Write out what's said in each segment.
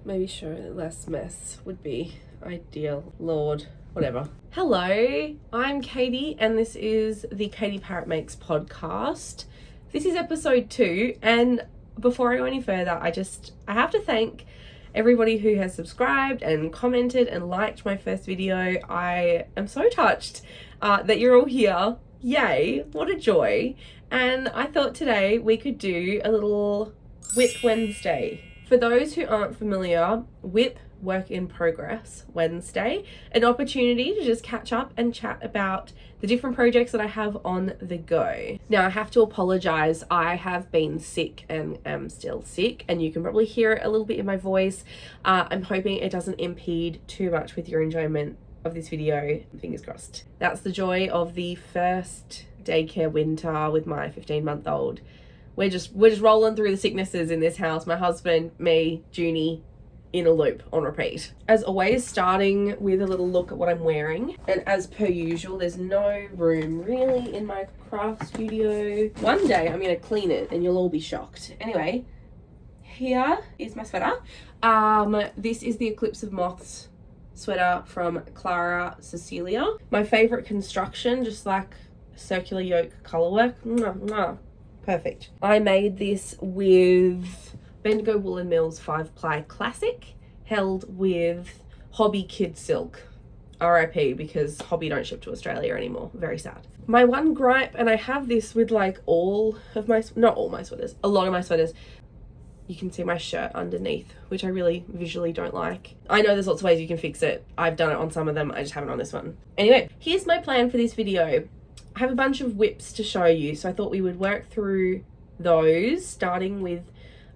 Maybe show less mess would be ideal. Lord, whatever. Hello, I'm Katie and this is the Katie Parrott Makes Podcast. This is episode 2, and before I go any further, I have to thank everybody who has subscribed and commented and liked my first video. I am so touched that you're all here. Yay, what a joy. And I thought today we could do a little WIP Wednesday. For those who aren't familiar, WIP, Work in Progress Wednesday, an opportunity to just catch up and chat about the different projects that I have on the go. Now I have to apologize, I have been sick and am still sick, and you can probably hear it a little bit in my voice. I'm hoping it doesn't impede too much with your enjoyment of this video, fingers crossed. That's the joy of the first daycare winter with my 15-month-old. We're just rolling through the sicknesses in this house. My husband, me, Junie, in a loop on repeat. As always, starting with a little look at what I'm wearing. And as per usual, there's no room really in my craft studio. One day I'm gonna clean it and you'll all be shocked. Anyway, here is my sweater. This is the Eclipse of Moths sweater from Clara Cecilia. My favorite construction, just like circular yoke colorwork. Mwah, mwah. Perfect. I made this with Bendigo Woollen Mills 5-ply classic, held with Hobby Kid Silk. RIP, because Hobby don't ship to Australia anymore. Very sad. My one gripe, and I have this with like all of my, not all my sweaters, a lot of my sweaters, you can see my shirt underneath, which I really visually don't like. I know there's lots of ways you can fix it. I've done it on some of them, I just haven't on this one. Anyway, here's my plan for this video. I have a bunch of WIPs to show you, so I thought we would work through those, starting with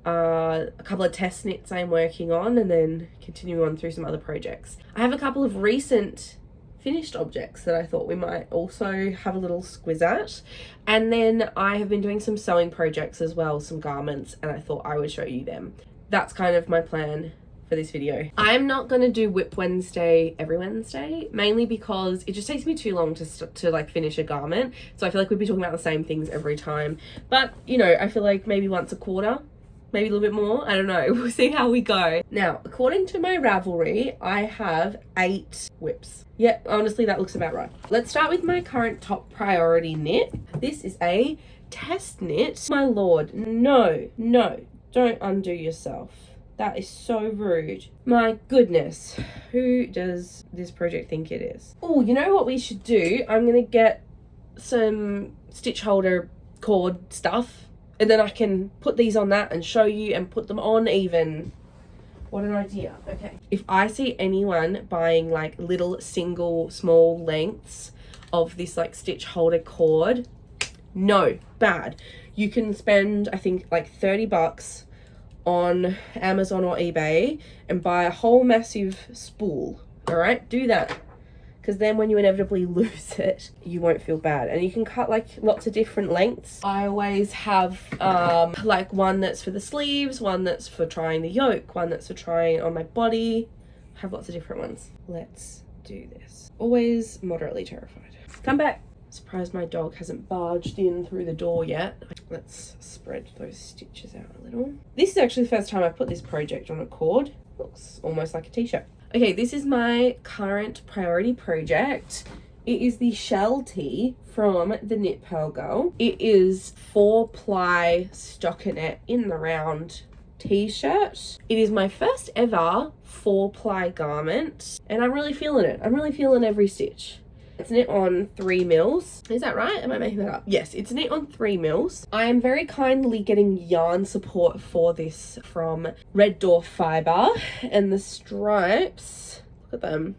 a couple of test knits I'm working on and then continuing on through some other projects. I have a couple of recent finished objects that I thought we might also have a little squiz at, and then I have been doing some sewing projects as well, some garments, and I thought I would show you them. That's kind of my plan for this video. I'm not going to do WIP Wednesday every Wednesday, mainly because it just takes me too long to like finish a garment, so I feel like we'd be talking about the same things every time. But you know, I feel like maybe once a quarter, maybe a little bit more, I don't know, we'll see how we go. Now, according to my Ravelry, I have 8 WIPs. Yeah, honestly, that looks about right. Let's start with my current top priority knit. This is a test knit. My lord, no, don't undo yourself. That is so rude. My goodness, who does this project think it is? Oh, you know what we should do? I'm gonna get some stitch holder cord stuff, and then I can put these on that and show you and put them on even. What an idea. Okay. If I see anyone buying like little single small lengths of this like stitch holder cord, no, bad. You can spend, I think, like $30 on Amazon or eBay and buy a whole massive spool. All right, do that, because then when you inevitably lose it, you won't feel bad. And you can cut like lots of different lengths. I always have like one that's for the sleeves, one that's for trying the yoke, one that's for trying on my body. I have lots of different ones. Let's do this. Always moderately terrified. Come back. Surprised my dog hasn't barged in through the door yet. Let's spread those stitches out a little. This is actually the first time I've put this project on a cord. Looks almost like a t-shirt. Okay, this is my current priority project. It is the shell tee from the Knit Purl Girl. It is 4-ply stockinette in the round t-shirt. It is my first ever 4-ply garment, and I'm really feeling it. I'm really feeling every stitch. It's knit on 3 mils. Is that right? Am I making that up? Yes, it's knit on 3 mils. I am very kindly getting yarn support for this from Red Door Fibre, and the stripes, look at them.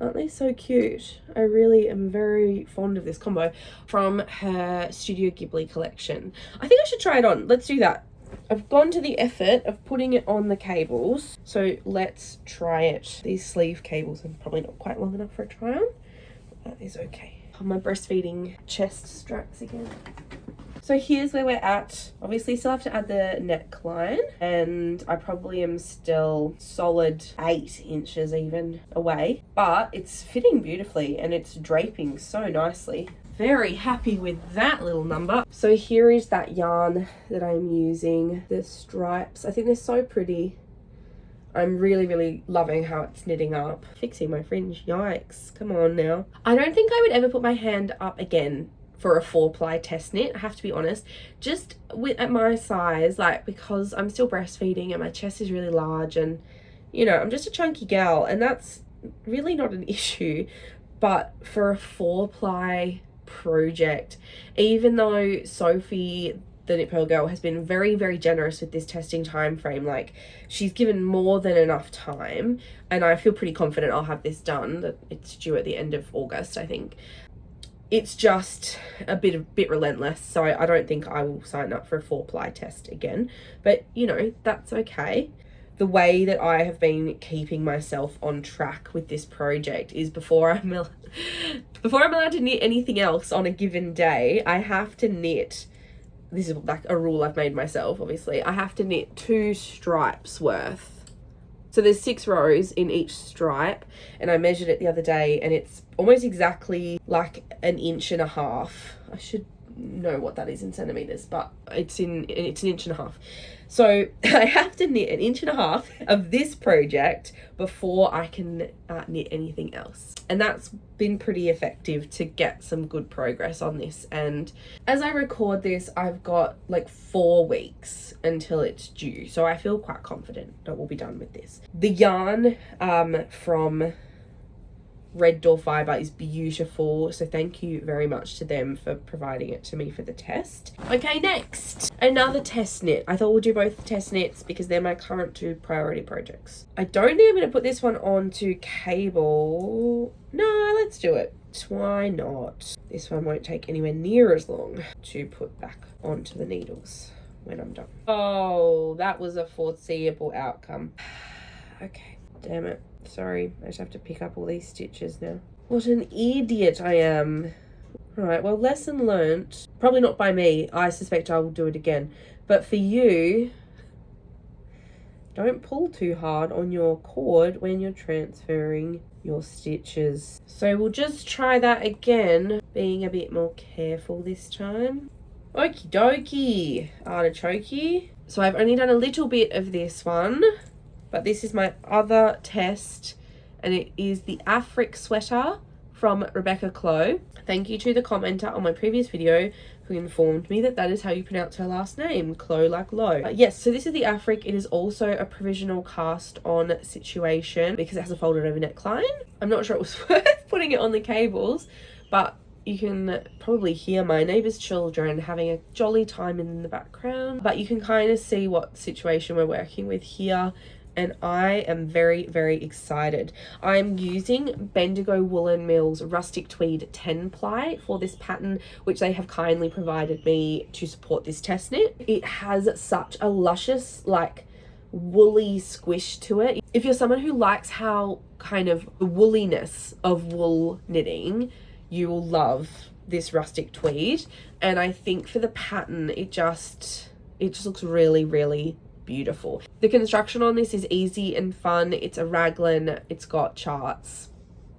Aren't they so cute? I really am very fond of this combo from her Studio Ghibli collection. I think I should try it on. Let's do that. I've gone to the effort of putting it on the cables, so let's try it. These sleeve cables are probably not quite long enough for a try on, but that is okay. Oh, my breastfeeding chest straps again. So here's where we're at. Obviously still have to add the neckline, and I probably am still solid 8 inches even away, but it's fitting beautifully and it's draping so nicely. Very happy with that little number. So here is that yarn that I'm using, the stripes. I think they're so pretty. I'm really, really loving how it's knitting up. Fixing my fringe, yikes, come on now. I don't think I would ever put my hand up again for a 4-ply test knit, I have to be honest. Just at my size, like, because I'm still breastfeeding and my chest is really large and, you know, I'm just a chunky gal, and that's really not an issue. But for a 4-ply project, even though Sophie, the Knit Purl Girl, has been very, very generous with this testing time frame, like, she's given more than enough time, and I feel pretty confident I'll have this done. That it's due at the end of August, I think. It's just a bit relentless, so I don't think I will sign up for a 4-ply test again, but you know, that's okay. The way that I have been keeping myself on track with this project is before I'm allowed to knit anything else on a given day, I have to knit, this is like a rule I've made myself, obviously, I have to knit 2 stripes worth. So there's 6 rows in each stripe, and I measured it the other day, and it's almost exactly like 1.5 inches. I should know what that is in centimeters, but it's 1.5 inches. So I have to knit 1.5 inches of this project before I can knit anything else. And that's been pretty effective to get some good progress on this. And as I record this, I've got like 4 weeks until it's due. So I feel quite confident that we'll be done with this. The yarn from Red Door Fibre is beautiful, so thank you very much to them for providing it to me for the test. Okay, next, another test knit. I thought we'll do both test knits because they're my current 2 priority projects. I don't think I'm going to put this one onto cable. No, let's do it. Why not? This one won't take anywhere near as long to put back onto the needles when I'm done. Oh, that was a foreseeable outcome. Okay, damn it. Sorry, I just have to pick up all these stitches now. What an idiot I am. Right, well, lesson learnt. Probably not by me. I suspect I will do it again. But for you, don't pull too hard on your cord when you're transferring your stitches. So we'll just try that again, being a bit more careful this time. Okie dokie, artichoke. So I've only done a little bit of this one, but this is my other test, and it is the Afric sweater from Rebecca Clow. Thank you to the commenter on my previous video who informed me that that is how you pronounce her last name, Clow like low. Yes, so this is the Afric. It is also a provisional cast on situation because it has a folded over neckline. I'm not sure it was worth putting it on the cables, but you can probably hear my neighbour's children having a jolly time in the background, but you can kind of see what situation we're working with here. And I am very, very excited. I'm using Bendigo Woollen Mills Rustic Tweed 10-ply for this pattern, which they have kindly provided me to support this test knit. It has such a luscious, like, woolly squish to it. If you're someone who likes how kind of the woolliness of wool knitting, you will love this Rustic Tweed. And I think for the pattern, it just looks really, really beautiful. The construction on this is easy and fun. It's a raglan, it's got charts.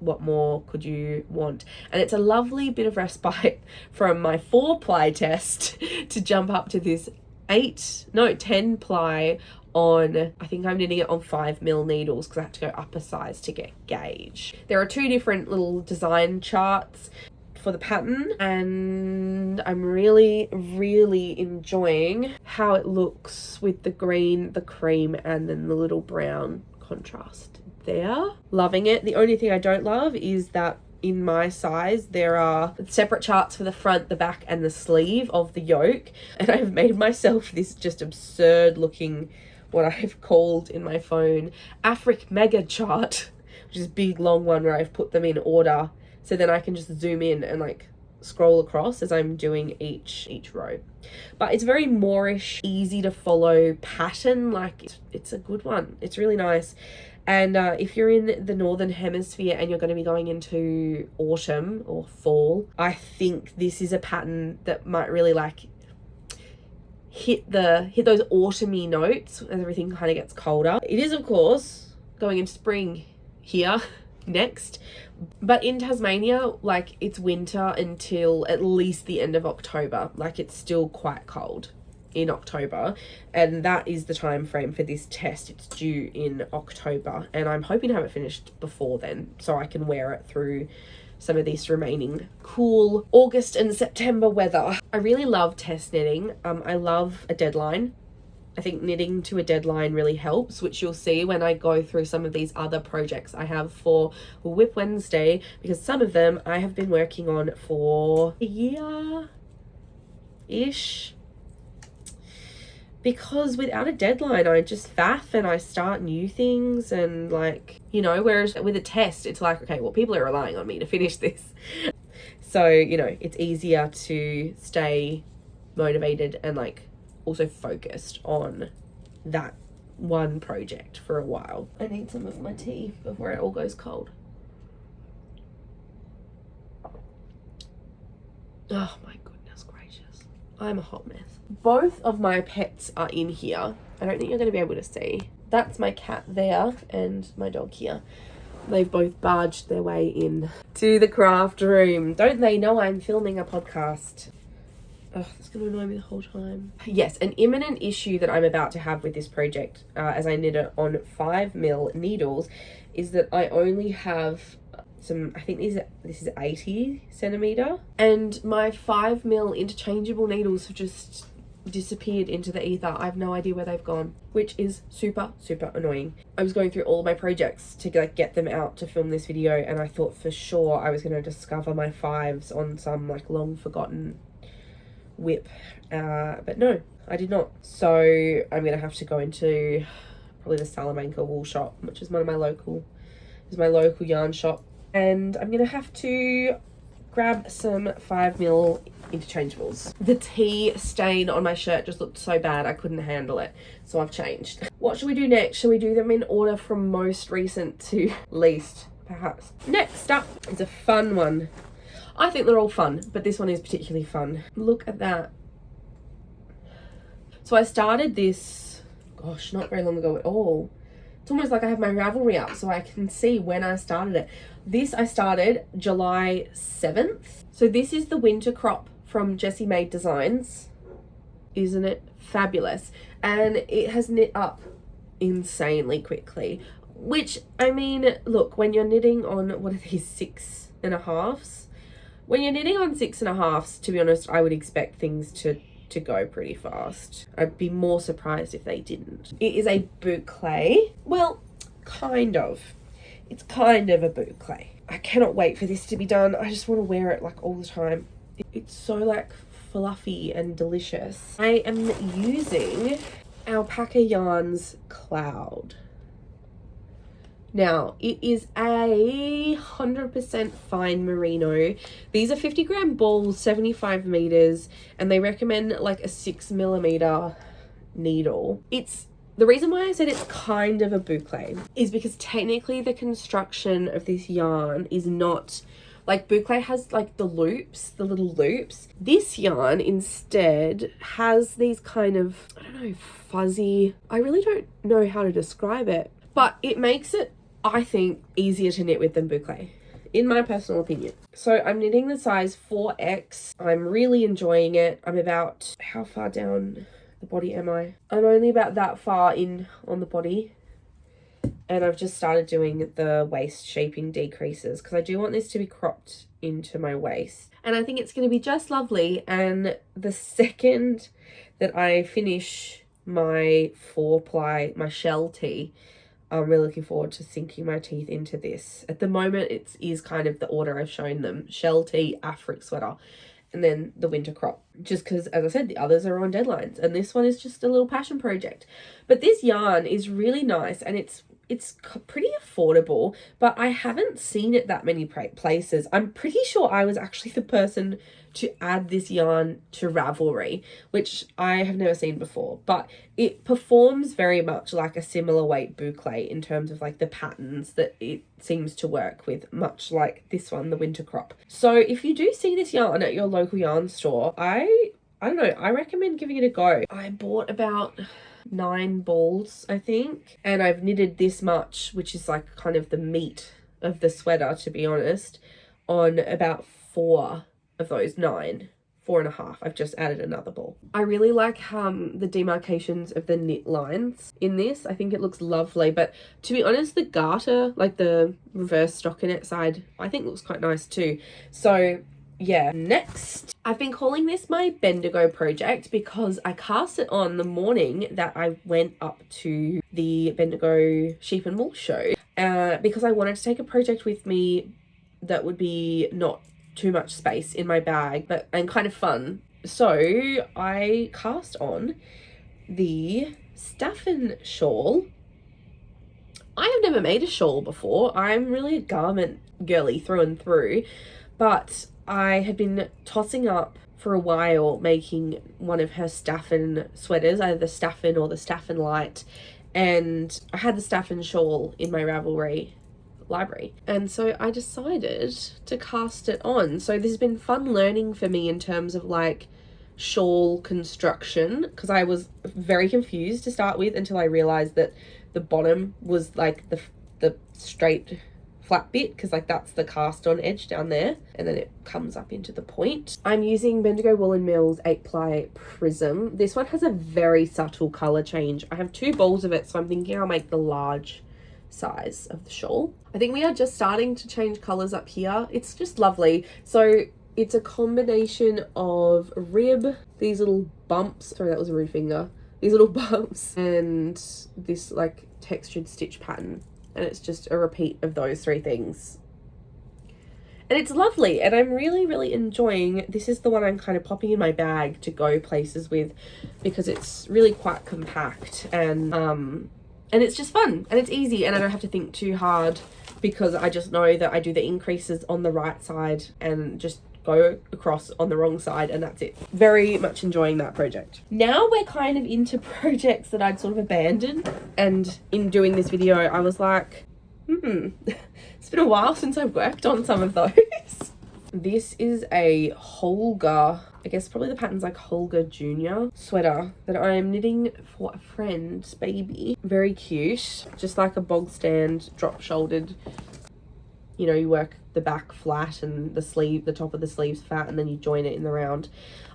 What more could you want? And it's a lovely bit of respite from my 4-ply test to jump up to this 10-ply on, I think I'm knitting it on 5mm needles because I have to go up a size to get gauge. There are 2 different little design charts for the pattern, and I'm really, really enjoying how it looks with the green, the cream, and then the little brown contrast there. Loving it. The only thing I don't love is that in my size there are separate charts for the front, the back, and the sleeve of the yoke, and I've made myself this just absurd looking, what I've called in my phone, Afric mega chart, which is a big long one where I've put them in order. So then I can just zoom in and like scroll across as I'm doing each row. But it's very Moorish, easy to follow pattern. Like it's a good one. It's really nice. And if you're in the Northern Hemisphere and you're going to be going into autumn or fall, I think this is a pattern that might really like hit those autumny notes as everything kind of gets colder. It is, of course, going into spring here next, but in Tasmania, like, it's winter until at least the end of October. Like, it's still quite cold. in October, and that is the time frame for this test. It's due in October, and I'm hoping to have it finished before then so I can wear it through some of this remaining cool August and September weather. I really love test knitting. I love a deadline. I think knitting to a deadline really helps, which you'll see when I go through some of these other projects I have for WIP Wednesday, because some of them I have been working on for a year-ish. Because without a deadline, I just faff and I start new things and like, you know, whereas with a test, it's like, okay, well, people are relying on me to finish this. So, you know, it's easier to stay motivated and like also focused on that one project for a while. I need some of my tea before it all goes cold. Oh my goodness gracious. I'm a hot mess. Both of my pets are in here. I don't think you're going to be able to see. That's my cat there and my dog here. They've both barged their way in to the craft room. Don't they know I'm filming a podcast? Oh, that's going to annoy me the whole time. Yes, an imminent issue that I'm about to have with this project, as I knit it on 5mm needles, is that I only have some, I think this is 80 centimeter, and my 5mm interchangeable needles have just disappeared into the ether. I have no idea where they've gone, which is super annoying. I was going through all of my projects to like get them out to film this video, and I thought for sure I was going to discover my 5s on some like long forgotten WIP, but no, I did not. So I'm going to have to go into probably the Salamanca wool shop, which is my local yarn shop, and I'm going to have to grab some 5mm interchangeables. The tea stain on my shirt just looked so bad I couldn't handle it, so I've changed. What should we do next? Shall we do them in order from most recent to least, perhaps? Next up is a fun one. I think they're all fun, but this one is particularly fun. Look at that. So I started this, gosh, not very long ago at all. It's almost like I have my Ravelry up so I can see when I started it. This I started July 7th. So this is the winter crop from Jessie Made Designs. Isn't it fabulous? And it has knit up insanely quickly. Which, I mean, look, when you're knitting on, what are these, 6.5s? When you're knitting on 6.5s, to be honest, I would expect things to go pretty fast. I'd be more surprised if they didn't. It is a boucle. Well, kind of. It's kind of a boucle. I cannot wait for this to be done. I just want to wear it like all the time. It's so like fluffy and delicious. I am using Alpaca Yarns Cloud. Now, it is a 100% fine merino. These are 50-gram balls, 75 meters, and they recommend like a 6mm needle. The reason why I said it's kind of a boucle is because technically the construction of this yarn is not, like boucle has like the loops, the little loops. This yarn instead has these kind of, I don't know, fuzzy, I really don't know how to describe it, but it makes it, I think, easier to knit with than boucle, in my personal opinion. So I'm knitting the size 4X. I'm really enjoying it. I'm about, how far down the body am I? I'm only about that far in on the body. And I've just started doing the waist shaping decreases because I do want this to be cropped into my waist. And I think it's going to be just lovely. And the second that I finish my 4-ply, my shell tee, I'm really looking forward to sinking my teeth into this. At the moment, it is kind of the order I've shown them. Shell tee, Afric sweater, and then the winter crop. Just because, as I said, the others are on deadlines. And this one is just a little passion project. But this yarn is really nice and it's pretty affordable, but I haven't seen it that many places. I'm pretty sure I was actually the person to add this yarn to Ravelry, which I have never seen before, but it performs very much like a similar weight boucle in terms of like the patterns that it seems to work with, much like this one, the winter crop. So if you do see this yarn at your local yarn store, I don't know, I recommend giving it a go. I bought about 9 balls, I think, and I've knitted this much, which is like kind of the meat of the sweater, to be honest, on about 4 of those 9 4.5. I've just added another ball. I really like the demarcations of the knit lines in this. I think it looks lovely, but to be honest, the garter, like the reverse stockinette side, I think looks quite nice too. So yeah, next, I've been calling this my Bendigo project because I cast it on the morning that I went up to the Bendigo Sheep and Wool show because I wanted to take a project with me that would be not too much space in my bag, and kind of fun. So I cast on the Stafen shawl. I have never made a shawl before. I'm really a garment girly through and through, but I had been tossing up for a while making one of her Stafen sweaters, either the Stafen or the Stafen Light, and I had the Stafen shawl in my Ravelry library, and so I decided to cast it on. So this has been fun learning for me in terms of like shawl construction, because I was very confused to start with until I realized that the bottom was like the straight flat bit, because like that's the cast on edge down there, and then it comes up into the point. I'm using Bendigo Woollen Mills 8-ply prism. This one has a very subtle color change. I have 2 balls of it, so I'm thinking I'll make the large size of the shawl. I think we are just starting to change colors up here. It's just lovely. So it's a combination of rib, these little bumps, sorry that was a rude finger, these little bumps, and this like textured stitch pattern, and it's just a repeat of those 3 things. And it's lovely, and I'm really enjoying. This is the one I'm kind of popping in my bag to go places with because it's really quite compact, and it's just fun and it's easy, and I don't have to think too hard because I just know that I do the increases on the right side and just go across on the wrong side, and that's it. Very much enjoying that project. Now we're kind of into projects that I'd sort of abandoned, and in doing this video I was like, it's been a while since I've worked on some of those. This is a Holga, I guess probably the pattern's like Holga Jr. sweater that I am knitting for a friend's baby. Very cute, just like a bog stand, drop shouldered. You know, you work the back flat and the top of the sleeves fat, and then you join it in the round.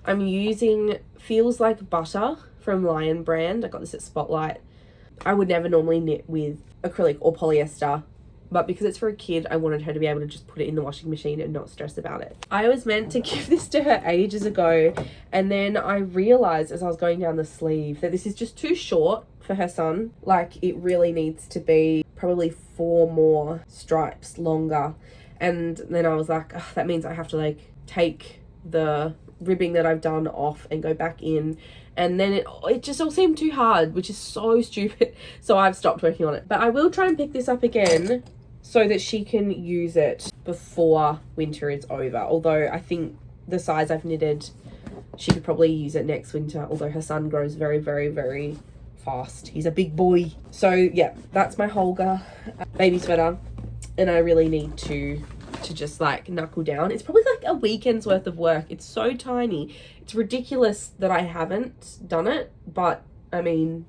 I'm using Feels Like Butter from Lion brand. I got this at Spotlight. I would never normally knit with acrylic or polyester, but because it's for a kid, I wanted her to be able to just put it in the washing machine and not stress about it. I was meant to give this to her ages ago, and then I realized as I was going down the sleeve that this is just too short for her son. Like, it really needs to be probably 4 more stripes longer. And then I was like, that means I have to like take the ribbing that I've done off and go back in, and then it just all seemed too hard, which is so stupid. So I've stopped working on it, but I will try and pick this up again so that she can use it before winter is over. Although I think the size I've knitted, she could probably use it next winter, although her son grows very fast. He's a big boy. So yeah, that's my Holga baby sweater, and I really need to just like knuckle down. It's probably like a weekend's worth of work. It's so tiny. It's ridiculous that I haven't done it, but I mean,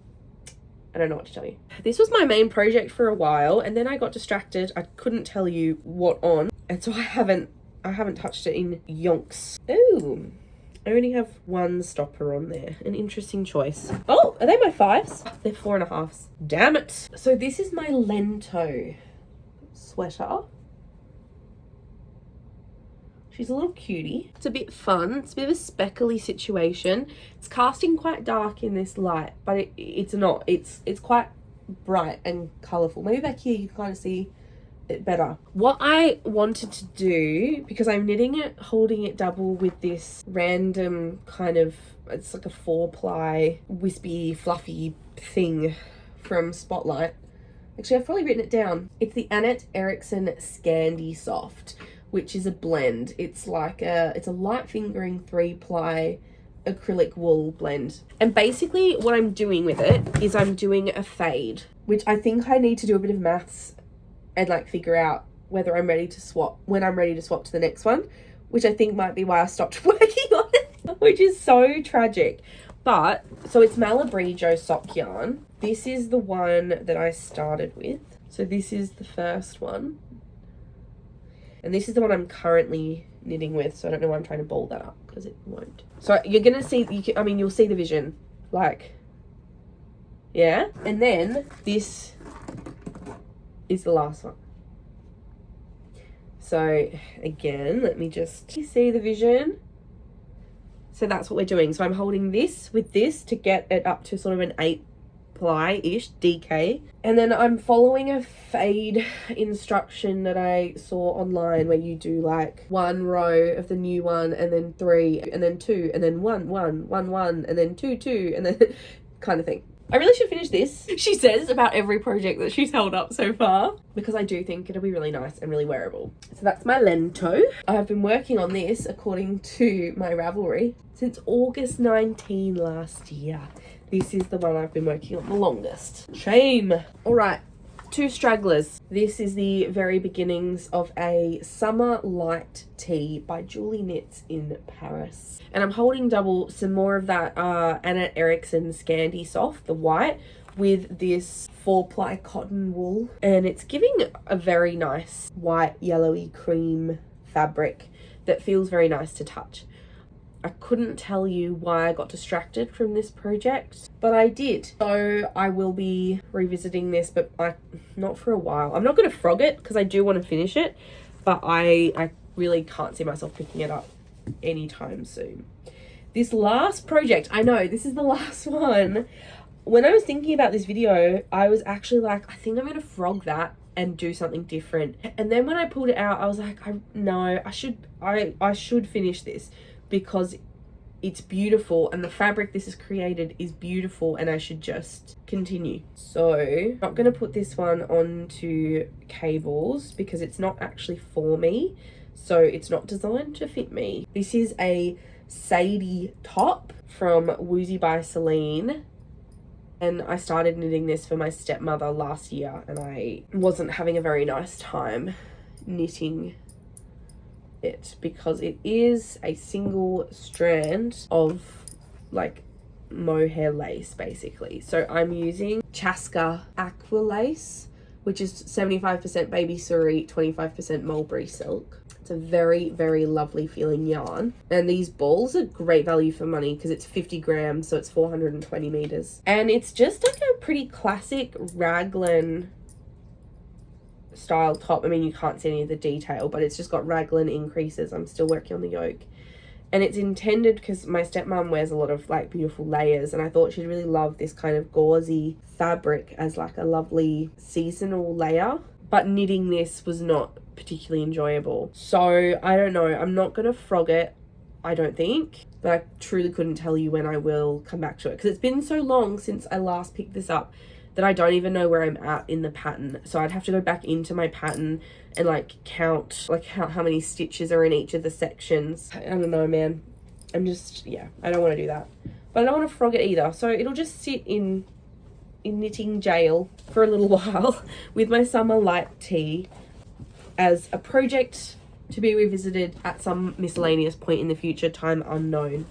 I don't know what to tell you. This was my main project for a while, and then I got distracted. I couldn't tell you what on, and so I haven't touched it in yonks. Ooh, I only have 1 stopper on there. An interesting choice. Oh, are they my 5s? They're 4.5s. Damn it. So this is my Lento sweater. She's a little cutie. It's a bit fun. It's a bit of a speckly situation. It's casting quite dark in this light, but it's not. It's quite bright and colourful. Maybe back here you can kind of see it better. What I wanted to do, because I'm knitting it, holding it double with this random kind of, it's like a 4-ply wispy fluffy thing from Spotlight. Actually, I've probably written it down. It's the Annette Erickson Scandi Soft, which is a blend. It's like it's a light fingering 3-ply acrylic wool blend. And basically what I'm doing with it is I'm doing a fade, which I think I need to do a bit of maths and like figure out whether I'm ready to swap, when I'm ready to swap to the next one, which I think might be why I stopped working on it, which is so tragic. But so it's Malabrigo sock yarn. This is the one that I started with. So this is the first one. And this is the one I'm currently knitting with, so I don't know why I'm trying to ball that up, because it won't. So you're gonna see, you'll see the vision, like, yeah. And then this is the last one. So again, let me just see the vision. So that's what we're doing. So I'm holding this with this to get it up to sort of an 8 ply-ish DK. And then I'm following a fade instruction that I saw online, where you do like 1 row of the new one, and then 3, and then 2, and then 1, 1, 1, 1, and then 2, 2, and then kind of thing. I really should finish this, she says, about every project that she's held up so far, because I do think it'll be really nice and really wearable. So that's my Lento. I've been working on this, according to my Ravelry, since August 19 last year. This is the one I've been working on the longest. Shame. All right, 2 stragglers. This is the very beginnings of a summer light tee by Julie Knits in Paris. And I'm holding double some more of that Anna Eriksson Scandi Soft, the white, with this 4-ply cotton wool. And it's giving a very nice white, yellowy cream fabric that feels very nice to touch. I couldn't tell you why I got distracted from this project, but I did. So I will be revisiting this, but not for a while. I'm not going to frog it because I do want to finish it, but I really can't see myself picking it up anytime soon. This last project, I know this is the last one. When I was thinking about this video, I was actually like, I think I'm going to frog that and do something different. And then when I pulled it out, I was like, I should finish this, because it's beautiful and the fabric this has created is beautiful, and I should just continue. So I'm not going to put this one onto cables because it's not actually for me, so it's not designed to fit me. This is a Sadie top from Woozy by Celine, and I started knitting this for my stepmother last year, and I wasn't having a very nice time knitting it because it is a single strand of like mohair lace basically. So I'm using Chaska Aqua Lace, which is 75% baby suri, 25% mulberry silk. It's a very, very lovely feeling yarn, and these balls are great value for money because it's 50 grams, so it's 420 meters, and it's just like a pretty classic raglan style top. I mean, you can't see any of the detail, but it's just got raglan increases. I'm still working on the yoke, and it's intended because my stepmom wears a lot of like beautiful layers, and I thought she'd really love this kind of gauzy fabric as like a lovely seasonal layer, but knitting this was not particularly enjoyable. So I don't know, I'm not gonna frog it, I don't think, but I truly couldn't tell you when I will come back to it because it's been so long since I last picked this up that I don't even know where I'm at in the pattern. So I'd have to go back into my pattern and like count how many stitches are in each of the sections. I don't know, man. I'm just, yeah, I don't want to do that. But I don't want to frog it either. So it'll just sit in knitting jail for a little while with my summer light tee as a project to be revisited at some miscellaneous point in the future, time unknown.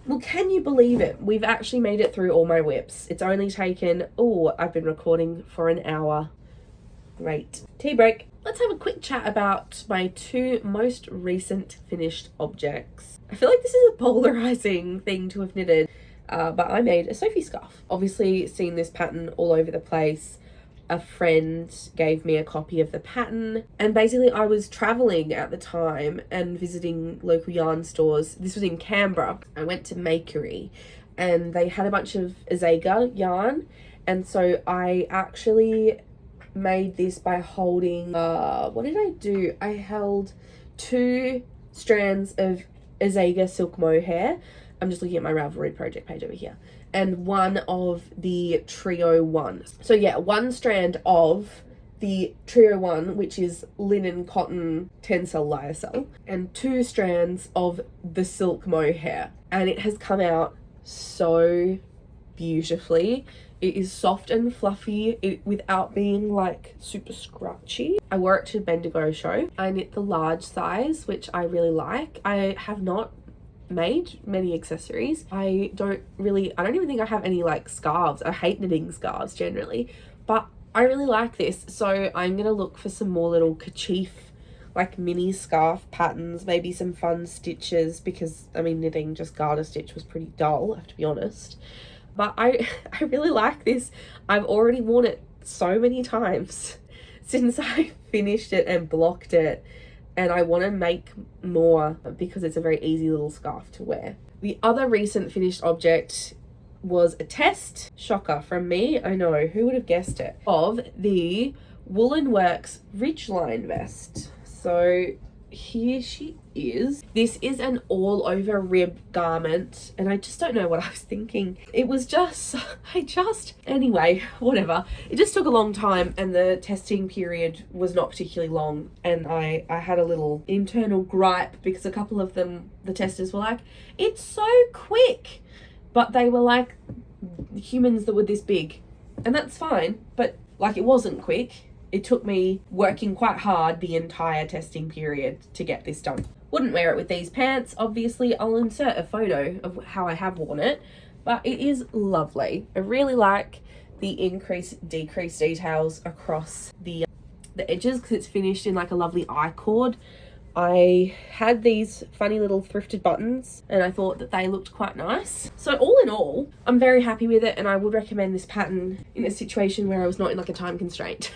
Well, can you believe it? We've actually made it through all my WIPs. It's only taken, I've been recording for an hour. Great. Tea break. Let's have a quick chat about my 2 most recent finished objects. I feel like this is a polarizing thing to have knitted, but I made a Sophie scarf. Obviously seen this pattern all over the place. A friend gave me a copy of the pattern, and basically I was traveling at the time and visiting local yarn stores. This was in Canberra. I went to Makery and they had a bunch of Azega yarn, and so I actually made this by holding what did I do? I held 2 strands of Azega silk mohair. I'm just looking at my Ravelry project page over here. And 1 of the Trio 1. So yeah, 1 strand of the Trio 1, which is linen, cotton, tencel, lyocell, and 2 strands of the silk mohair. And it has come out so beautifully. It is soft and fluffy without being like super scratchy. I wore it to Bendigo show. I knit the large size, which I really like. I have not made many accessories. I don't even think I have any like scarves. I hate knitting scarves generally, but I really like this, so I'm gonna look for some more little kerchief like mini scarf patterns, maybe some fun stitches, because I mean knitting just garter stitch was pretty dull, I have to be honest. But I really like this. I've already worn it so many times since I finished it and blocked it, and I want to make more because it's a very easy little scarf to wear. The other recent finished object was a test, shocker from me, I know, who would have guessed it, of the Woolen Works Ridgeline vest. So here she is. This is an all over rib garment, and I just don't know what I was thinking. It was just, anyway, whatever. It just took a long time, and the testing period was not particularly long, and I had a little internal gripe because a couple of them, the testers were like, it's so quick. But they were like humans that were this big. And that's fine. But like, it wasn't quick. It took me working quite hard the entire testing period to get this done. Wouldn't wear it with these pants. Obviously, I'll insert a photo of how I have worn it. But it is lovely. I really like the decrease details across the edges because it's finished in like a lovely I-cord. I had these funny little thrifted buttons and I thought that they looked quite nice. So all in all, I'm very happy with it, and I would recommend this pattern in a situation where I was not in like a time constraint.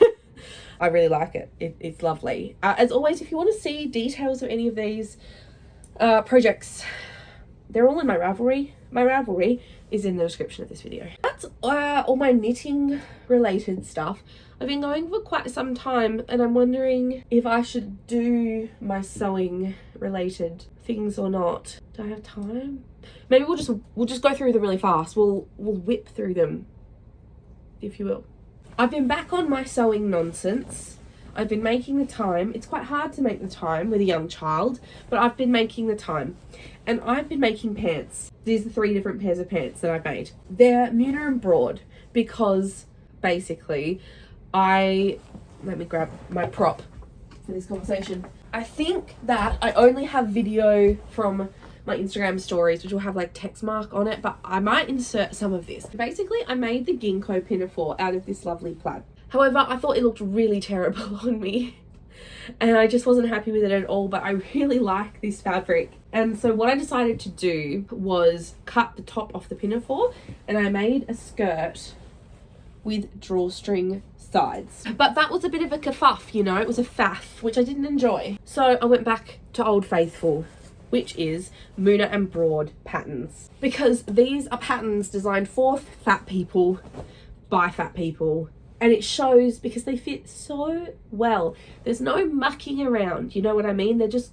I really like it. It's lovely. As always, if you want to see details of any of these projects, they're all in my Ravelry. My Ravelry is in the description of this video. That's all my knitting related stuff. I've been going for quite some time, and I'm wondering if I should do my sewing related things or not. Do I have time? Maybe we'll just go through them really fast. We'll whip through them, if you will. I've been back on my sewing nonsense. I've been making the time. It's quite hard to make the time with a young child, but I've been making the time. And I've been making pants. These are 3 different pairs of pants that I've made. They're Muna and Broad because basically let me grab my prop for this conversation. I think that I only have video from my Instagram stories, which will have like text mark on it, but I might insert some of this. Basically, I made the ginkgo pinafore out of this lovely plaid. However, I thought it looked really terrible on me and I just wasn't happy with it at all, but I really like this fabric. And so what I decided to do was cut the top off the pinafore, and I made a skirt with drawstring sides. But that was a bit of a kerfuff, you know, it was a faff, which I didn't enjoy. So I went back to Old Faithful, which is Muna and Broad patterns, because these are patterns designed for fat people by fat people, and it shows because they fit so well. There's no mucking around, you know what I mean? They're just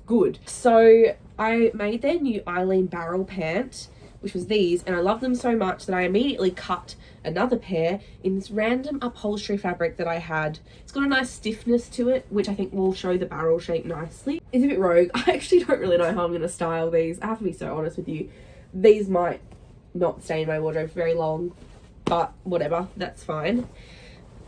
good. So I made their new Eileen barrel pant, which was these, and I love them so much that I immediately cut another pair in this random upholstery fabric that I had. It's got a nice stiffness to it, which I think will show the barrel shape nicely. It's a bit rogue. I actually don't really know how I'm going to style these. I have to be so honest with you. These might not stay in my wardrobe for very long, but whatever, that's fine.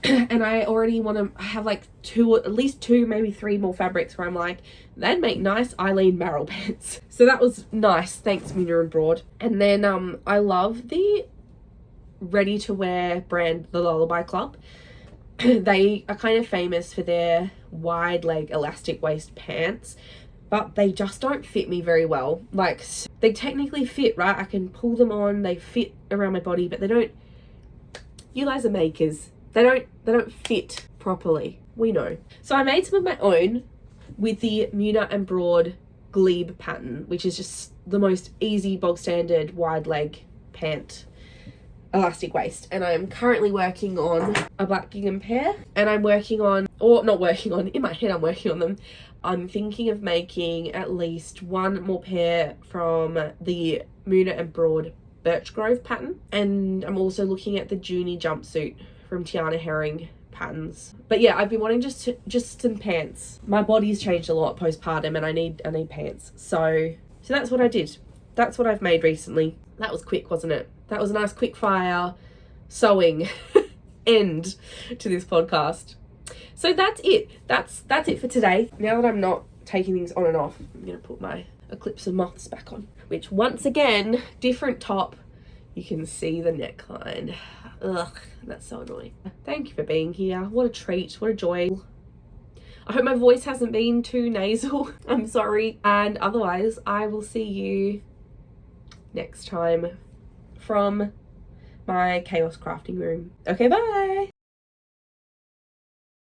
And I already want to have like at least two, maybe 3 more fabrics where I'm like, they'd make nice Eileen barrel pants. So that was nice. Thanks, Muna and Broad. And then I love the ready to wear brand, the Lullaby Club. They are kind of famous for their wide leg elastic waist pants, but they just don't fit me very well. Like, they technically fit, right? I can pull them on, they fit around my body, but they don't, you guys are makers. They don't fit properly. We know. So I made some of my own with the Muna and Broad Glebe pattern, which is just the most easy bog standard wide leg pant elastic waist. And I'm currently working on a black gingham pair, and I'm working on, or not working on, in my head I'm working on them. I'm thinking of making at least 1 more pair from the Muna and Broad Birch Grove pattern. And I'm also looking at the Junie jumpsuit from Tiana Herring patterns. But yeah, I've been wanting just some pants. My body's changed a lot postpartum, and I need pants. So that's what I did. That's what I've made recently. That was quick, wasn't it? That was a nice quick fire sewing end to this podcast. So that's it. That's it for today. Now that I'm not taking things on and off, I'm gonna put my Eclipse of Moths back on, which once again, different top. You can see the neckline. Ugh, that's so annoying. Thank you for being here. What a treat, what a joy. I hope my voice hasn't been too nasal. I'm sorry. And otherwise, I will see you next time from my chaos crafting room. Okay, bye.